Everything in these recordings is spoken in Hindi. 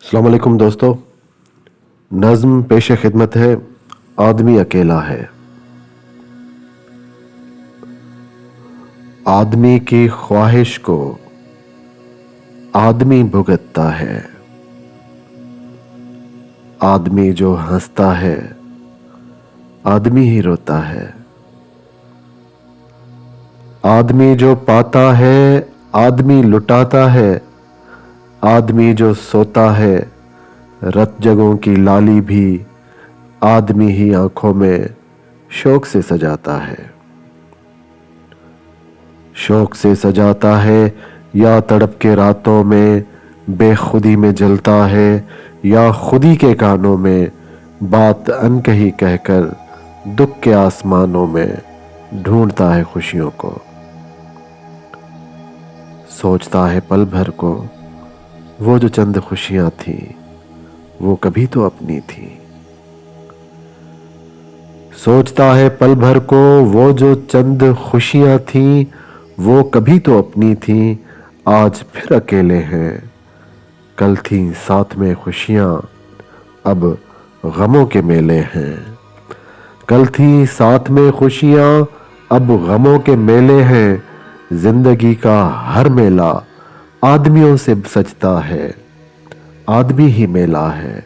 अस्सलाम वालेकुम दोस्तों। नज़्म पेश खिदमत है। आदमी अकेला है। आदमी की ख्वाहिश को आदमी भुगतता है। आदमी जो हंसता है आदमी ही रोता है। आदमी जो पाता है आदमी लुटाता है। आदमी जो सोता है रत जगों की लाली भी आदमी ही आंखों में शौक से सजाता है। शौक से सजाता है या तड़प के रातों में बेखुदी में जलता है, या खुदी के कानों में बात अनकही कहकर दुख के आसमानों में ढूंढता है खुशियों को। सोचता है पल भर को वो जो चंद खुशियां थी वो कभी तो अपनी थी। सोचता है पल भर को वो जो चंद खुशियां थी वो कभी तो अपनी थी। आज फिर अकेले हैं। कल थी साथ में खुशियां अब गमों के मेले हैं। कल थी साथ में खुशियां अब गमों के मेले हैं। जिंदगी का हर मेला आदमियों से सजता है। आदमी ही मेला है।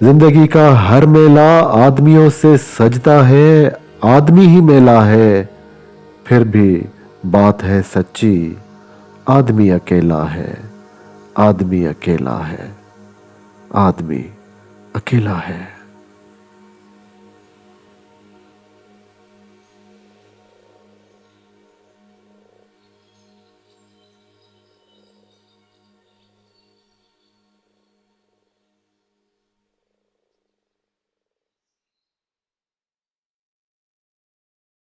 जिंदगी का हर मेला आदमियों से सजता है। आदमी ही मेला है। फिर भी बात है सच्ची, आदमी अकेला है। आदमी अकेला है। आदमी अकेला है।